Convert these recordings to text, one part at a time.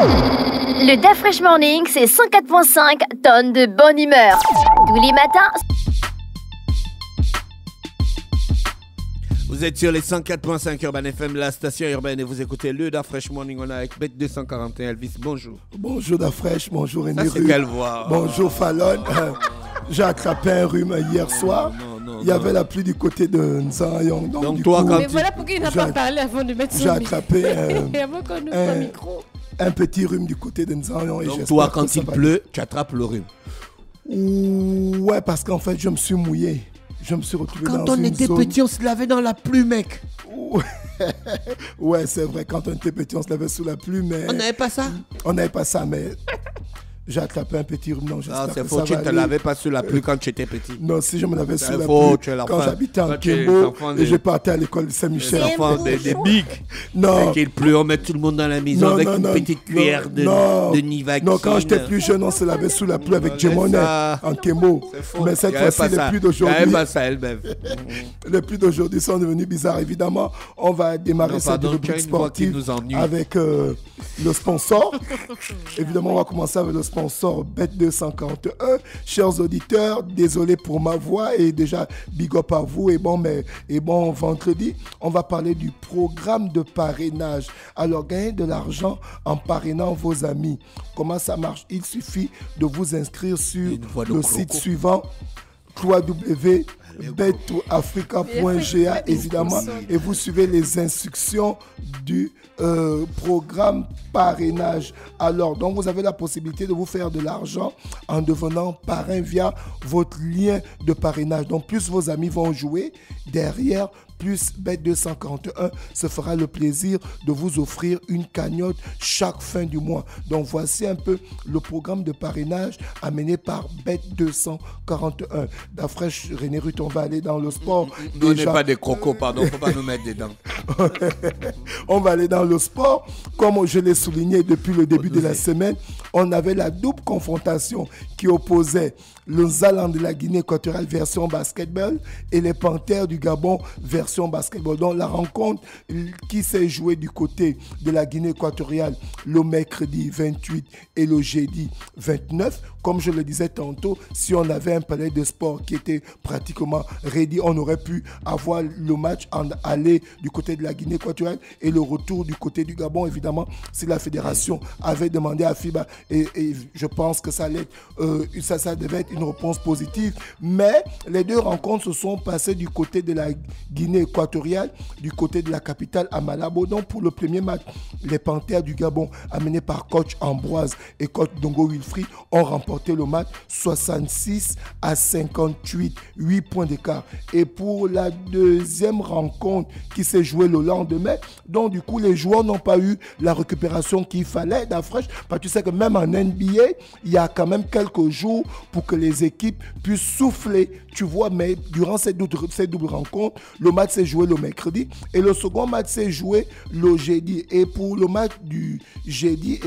Le Da Fresh Morning, c'est 104.5 tonnes de bonne humeur. Tous les matins. Vous êtes sur les 104.5 Urban FM, la station urbaine, et vous écoutez le Da Fresh Morning. On est avec Bet 241. Elvis, bonjour. Bonjour Da Fresh, bonjour René. Ça, c'est quelle voix? Bonjour Fallon. J'ai attrapé un rhume hier soir. Il y avait la pluie du côté de Nzayong. Donc toi, quand mais voilà pourquoi il n'a pas parlé avant de mettre son micro. J'ai attrapé un petit rhume du côté de Nzayong. Donc toi, quand il pleut, tu attrapes le rhume. Ouais, parce qu'en fait, je me suis mouillé. Je me suis retrouvé dans une zone... Quand on était petit, on se lavait dans la pluie, mec. Ouais, c'est vrai. Quand on était petit, on se lavait sous la pluie, mais... On n'avait pas ça. On n'avait pas ça, mais... J'ai attrapé un petit rhume. Non, c'est faux. Tu ne te lavais pas sous la pluie quand tu étais petit. Non, si je me lavais sous la pluie quand j'habitais en Kimbo et je partais à l'école de Saint-Michel. Des bigs. Non. Dès qu'il pleut, on met tout le monde dans la maison avec une petite cuillère de Nivaki. Non, quand j'étais plus jeune, on se lavait sous la pluie avec Djemonet en Kimbo. Mais cette fois-ci, les pluies d'aujourd'hui... Il n'y avait pas ça, elle-même. Les pluies d'aujourd'hui sont devenues bizarres. Évidemment, on va démarrer cette rubrique sportive avec le sponsor. Évidemment, on va commencer avec le sponsor Bet241. Chers auditeurs, désolé pour ma voix et déjà big up à vous. Et bon, vendredi, on va parler du programme de parrainage. Alors, gagner de l'argent en parrainant vos amis. Comment ça marche? Il suffit de vous inscrire sur le site suivant www.bet2africa.ga évidemment, et vous suivez les instructions du programme parrainage. Alors, donc vous avez la possibilité de vous faire de l'argent en devenant parrain via votre lien de parrainage. Donc, plus vos amis vont jouer, derrière, plus Bet241 se fera le plaisir de vous offrir une cagnotte chaque fin du mois. Donc voici un peu le programme de parrainage amené par Bet241. D'Afresh, René Ruth, on va aller dans le sport. On n'est pas des crocos, pardon, faut pas nous mettre dedans. On va aller dans le sport. Comme je l'ai souligné depuis le début de la semaine, on avait la double confrontation qui opposait le Zaland de la Guinée équatoriale version basketball et les Panthères du Gabon version basketball. Donc la rencontre qui s'est jouée du côté de la Guinée équatoriale le mercredi 28 et le jeudi 29. Comme je le disais tantôt, si on avait un palais de sport qui était pratiquement ready, on aurait pu avoir le match en aller du côté de la Guinée équatoriale et le retour du côté du Gabon. Évidemment, si la fédération avait demandé à FIBA, et je pense que ça devait être une réponse positive, mais les deux rencontres se sont passées du côté de la Guinée équatoriale, du côté de la capitale à Malabo. Donc pour le premier match, les Panthères du Gabon, amenés par coach Ambroise et coach Dongo Wilfried, ont remporté le match 66-58, 8 points d'écart. Et pour la deuxième rencontre qui s'est jouée le lendemain, donc du coup les joueurs n'ont pas eu la récupération qu'il fallait d'Afresh, parce que tu sais que même en NBA, il y a quand même quelques jours pour que les équipes puissent souffler, tu vois, mais durant ces doubles rencontres, le match s'est joué le mercredi et le second match s'est joué le jeudi. Et pour le match du jeudi,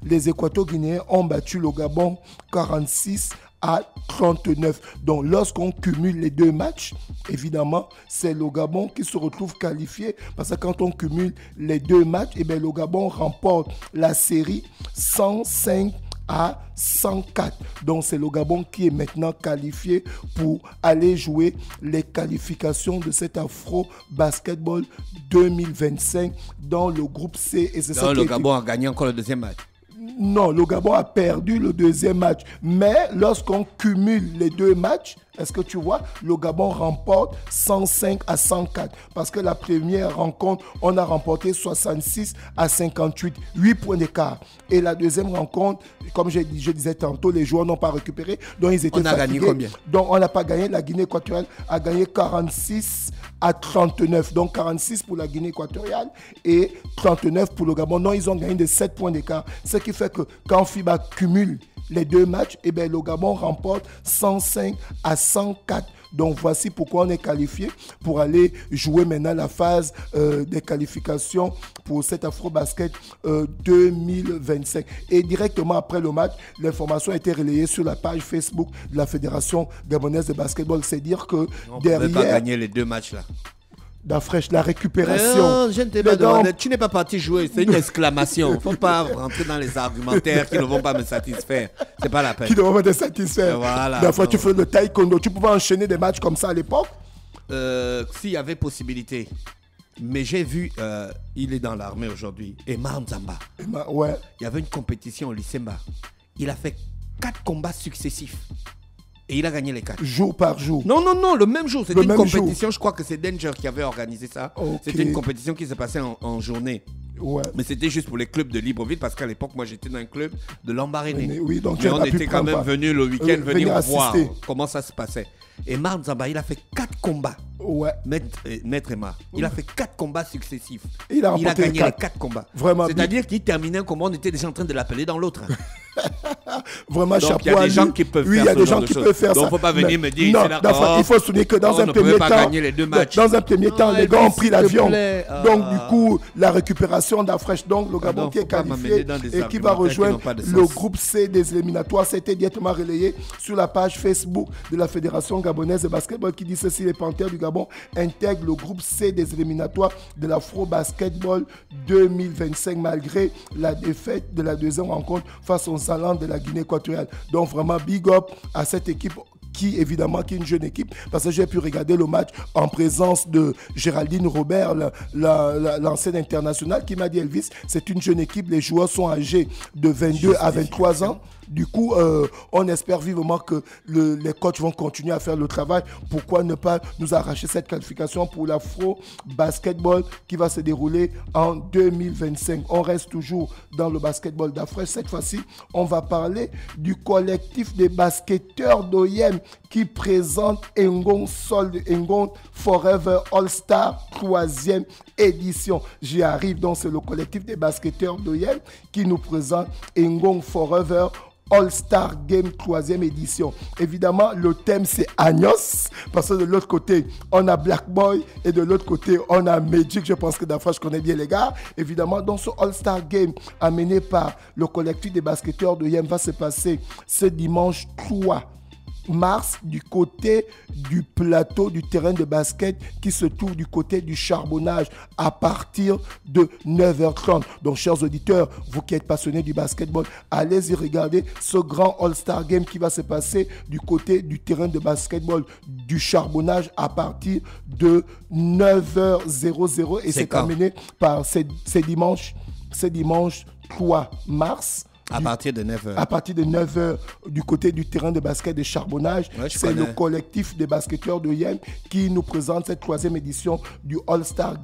les Équato-Guinéens ont battu le Gabon 46-39. Donc lorsqu'on cumule les deux matchs, évidemment, c'est le Gabon qui se retrouve qualifié, parce que quand on cumule les deux matchs, le Gabon remporte la série 105-104. Donc c'est le Gabon qui est maintenant qualifié pour aller jouer les qualifications de cet Afro Basketball 2025 dans le groupe C. Et c'est donc le Gabon a gagné encore le deuxième match. Non, le Gabon a perdu le deuxième match. Mais lorsqu'on cumule les deux matchs, est-ce que tu vois, le Gabon remporte 105-104. Parce que la première rencontre, on a remporté 66-58, 8 points d'écart. Et la deuxième rencontre, comme je disais tantôt, les joueurs n'ont pas récupéré. Donc ils étaient fatigués. Gagné combien? Donc on n'a pas gagné. La Guinée équatoriale a gagné 46-39. Donc 46 pour la Guinée équatoriale et 39 pour le Gabon. Non, ils ont gagné de 7 points d'écart. Ce qui fait que quand FIBA cumule les deux matchs, le Gabon remporte 105-104. Donc voici pourquoi on est qualifié pour aller jouer maintenant la phase des qualifications pour cet Afro-Basket 2025. Et directement après le match, l'information a été relayée sur la page Facebook de la Fédération gabonaise de basketball. C'est dire que on ne pouvait pas gagner les deux matchs là. D'Afresh, la récupération. Non, je ne t'ai pas demandé. Tu n'es pas parti jouer, c'est une exclamation. Il ne faut pas rentrer dans les argumentaires qui ne vont pas me satisfaire. C'est pas la peine. Qui ne vont pas te satisfaire. Voilà. D'Afresh, tu fais le taekwondo. Tu pouvais enchaîner des matchs comme ça à l'époque? S'il y avait possibilité. Mais j'ai vu, il est dans l'armée aujourd'hui, Emma Nzamba. Ouais. Il y avait une compétition au Lycémba. Il a fait 4 combats successifs. Et il a gagné les 4. Jour par jour. Non, le même jour. C'était une compétition, jour. je crois que c'est Danger qui avait organisé ça. Okay. C'était une compétition qui s'est passée en journée. Ouais. Mais c'était juste pour les clubs de Libreville parce qu'à l'époque, moi j'étais dans un club de Lambaréné. Oui, donc mais on était quand même venus le week-end venir voir comment ça se passait. Et Mar Nzamba, il a fait 4 combats. Ouais. Maître Emma. Il a fait 4 combats successifs. Il a gagné les 4 combats. Vraiment. C'est-à-dire qu'il terminait un combat, on était déjà en train de l'appeler dans l'autre. Vraiment, donc il y a des gens qui peuvent faire ça. Oui, il y a des gens qui peuvent faire ça. Donc il ne faut pas venir me dire. Non, il faut souligner que dans un premier temps, dans un premier temps, les gars ont pris l'avion. Donc du coup, la récupération d'Afresh, donc le Gabon qui est qualifié et qui va rejoindre le groupe C des éliminatoires, c'était directement relayé sur la page Facebook de la Fédération gabonaise de basketball qui dit ceci: les Panthères du Gabon intègrent le groupe C des éliminatoires de l'Afro Basketball 2025 malgré la défaite de la deuxième rencontre face aux Salans de la Guinée équatoriale. Donc vraiment big up à cette équipe qui évidemment qui est une jeune équipe, parce que j'ai pu regarder le match en présence de Géraldine Robert, l'ancienne internationale, qui m'a dit: Elvis, c'est une jeune équipe, les joueurs sont âgés de 22 à 23 ans. Du coup, on espère vivement que les coachs vont continuer à faire le travail. Pourquoi ne pas nous arracher cette qualification pour l'Afro Basketball qui va se dérouler en 2025. On reste toujours dans le basketball d'Afresh. Cette fois-ci, on va parler du collectif des basketteurs d'OIM qui présente Ngon Forever All-Star 3e édition. J'y arrive, donc c'est le collectif des basketteurs d'OIM qui nous présente Ngon Forever All-Star Game 3e édition. Évidemment, le thème c'est Agnos, parce que de l'autre côté, on a Black Boy et de l'autre côté, on a Magic. Je pense que d'Afresh connaît bien les gars. Évidemment, dans ce All-Star Game amené par le collectif des basketteurs de Yem va se passer ce dimanche 3 mars du côté du plateau du terrain de basket qui se trouve du côté du Charbonnage à partir de 9h30. Donc chers auditeurs, vous qui êtes passionnés du basketball, allez y regarder ce grand All-Star Game qui va se passer du côté du terrain de basketball du Charbonnage à partir de 9h00 et c'est amené par ce dimanche 3 mars. À partir de 9h. À partir de 9h, du côté du terrain de basket de Charbonnage, c'est le collectif des basketteurs de Yem qui nous présente cette 3e édition du All-Star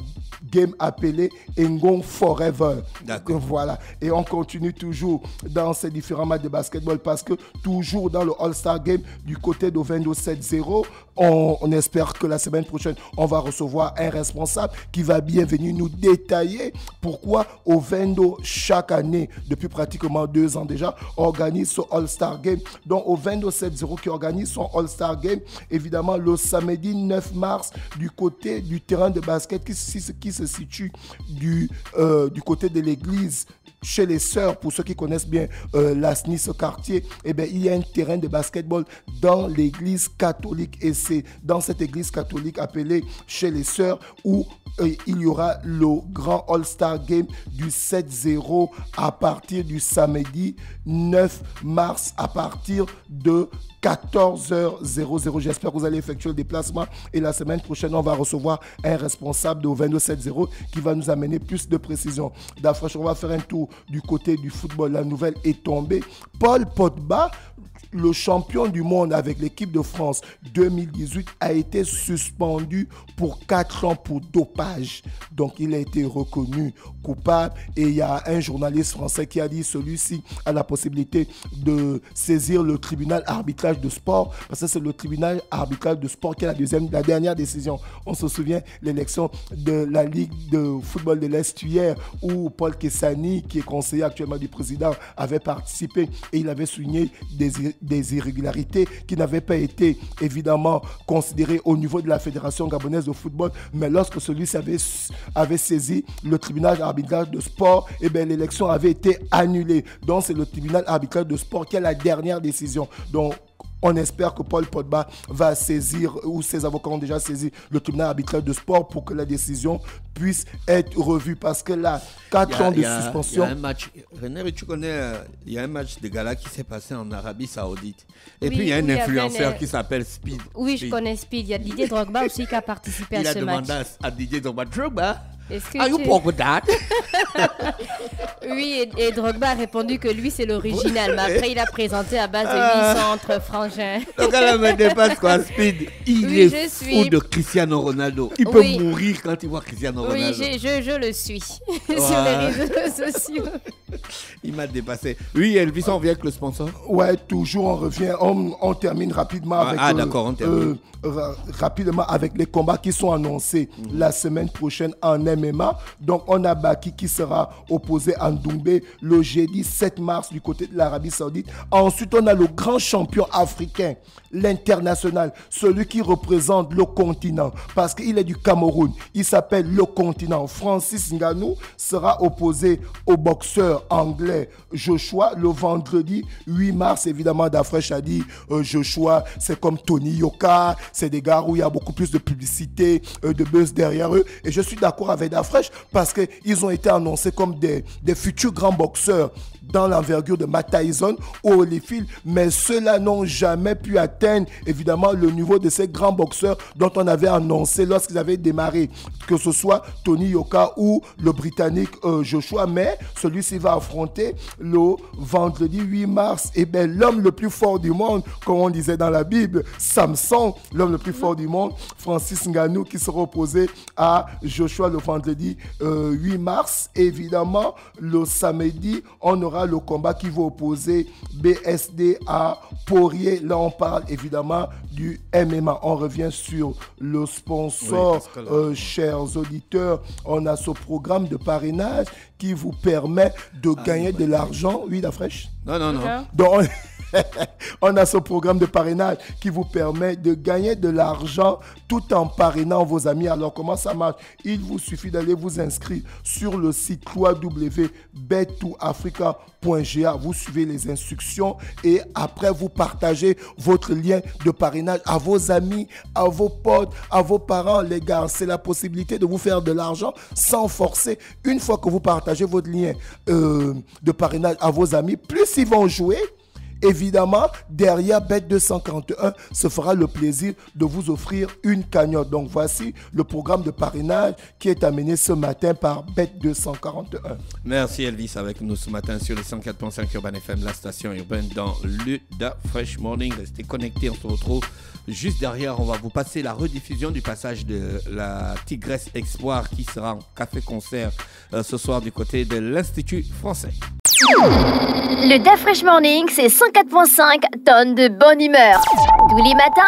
Game appelé Ngon Forever. D'accord. Voilà. Et on continue toujours dans ces différents matchs de basketball parce que toujours dans le All-Star Game du côté d'Ovendo 7-0, on espère que la semaine prochaine, on va recevoir un responsable qui va bien venir nous détailler pourquoi Ovendo, chaque année, depuis pratiquement 2 ans déjà, organise ce All-Star Game. Donc Ovendo 7-0 qui organise son All-Star Game, évidemment le samedi 9 mars du côté du terrain de basket qui se situe du côté de l'église chez les sœurs, pour ceux qui connaissent bien l'ASNI, ce quartier, eh bien, il y a un terrain de basketball dans l'église catholique et c'est dans cette église catholique appelée chez les sœurs où il y aura le grand All-Star Game du 7-0 à partir du samedi 9 mars à partir de 14h00. J'espère que vous allez effectuer le déplacement et la semaine prochaine, on va recevoir un responsable de 2270 qui va nous amener plus de précision. D'Afresh, on va faire un tour du côté du football. La nouvelle est tombée. Paul Pogba, le champion du monde avec l'équipe de France 2018, a été suspendu pour 4 ans pour dopage. Donc, il a été reconnu coupable et il y a un journaliste français qui a dit celui-ci a la possibilité de saisir le tribunal arbitral de sport parce que c'est le tribunal arbitral de sport qui a la dernière décision. On se souvient l'élection de la Ligue de football de l'Est hier où Paul Kessani, qui est conseiller actuellement du président, avait participé et il avait souligné des irrégularités qui n'avaient pas été évidemment considérées au niveau de la Fédération gabonaise de football, mais lorsque celui-ci avait saisi le tribunal arbitral de sport, eh bien l'élection avait été annulée. Donc c'est le tribunal arbitral de sport qui a la dernière décision. Donc On espère que Paul Pogba va saisir, ou ses avocats ont déjà saisi le tribunal arbitraire de sport pour que la décision puisse être revue. Parce que là, 4 ans de suspension. Il y a un match, René, tu connais, il y a un match de gala qui s'est passé en Arabie Saoudite. Et puis il y a un influenceur qui s'appelle Speed. Oui, je connais Speed. Il y a Didier Drogba aussi qui a participé à ce match. Il a demandé à Didier Drogba, are you pork with that? Oui, et Drogba a répondu que lui c'est l'original, mais après il a présenté à base de 800 entre frangins. Donc elle me dépasse quoi, Speed. Il est fou de Cristiano Ronaldo. Il peut mourir quand il voit Cristiano Ronaldo. Oui, je le suis sur les réseaux sociaux. Il m'a dépassé. Oui, Elvis, on revient avec le sponsor. Ouais, toujours on revient. On termine rapidement avec. D'accord, on termine. Rapidement avec les combats qui sont annoncés la semaine prochaine en MMA. Donc on a Baki qui sera opposé à Ndoumbé le jeudi 7 mars du côté de l'Arabie Saoudite. Ensuite on a le grand champion africain, l'international, celui qui représente le continent parce qu'il est du Cameroun. Il s'appelle le continent. Francis Ngannou sera opposé au boxeur anglais Joshua le vendredi 8 mars. Évidemment, Dafresh a dit Joshua, c'est comme Tony Yoka. C'est des gars où il y a beaucoup plus de publicité, de buzz derrière eux. Et je suis d'accord avec Dafresh parce qu'ils ont été annoncés comme des futurs grands boxeurs dans l'envergure de Mike Tyson ou Holyfield. Mais ceux-là n'ont jamais pu atteindre, évidemment, le niveau de ces grands boxeurs dont on avait annoncé lorsqu'ils avaient démarré, que ce soit Tony Yoka ou le Britannique Joshua. Mais celui-ci va affronter le vendredi 8 mars. Et bien, l'homme le plus fort du monde, comme on disait dans la Bible, Samson, l'homme le plus fort du monde, Francis Ngannou, qui sera opposé à Joshua le vendredi 8 mars. Évidemment, le samedi, on aura le combat qui va opposer BSD à Poirier. Là, on parle évidemment du MMA. On revient sur le sponsor. Oui, chers auditeurs, on a ce programme de parrainage qui vous permet de gagner de l'argent. Oui, la fraîche? Non. Donc, on a ce programme de parrainage qui vous permet de gagner de l'argent tout en parrainant vos amis. Alors, comment ça marche? Il vous suffit d'aller vous inscrire sur le site www.bet2africa.ga. Vous suivez les instructions et après, vous partagez votre lien de parrainage à vos amis, à vos potes, à vos parents. Les gars, c'est la possibilité de vous faire de l'argent sans forcer. Une fois que vous partagez votre lien de parrainage à vos amis, plus ils vont jouer. Évidemment, derrière Bet241 se fera le plaisir de vous offrir une cagnotte. Donc voici le programme de parrainage qui est amené ce matin par Bet241. Merci Elvis avec nous ce matin sur les 104.5 Urban FM, la station urbaine dans l'UDA Fresh Morning. Restez connectés, on se retrouve juste derrière. On va vous passer la rediffusion du passage de la Tigresse Espoir qui sera en café-concert ce soir du côté de l'Institut français. Le DA Fresh Morning, c'est 104.5 tonnes de bonne humeur. Tous les matins,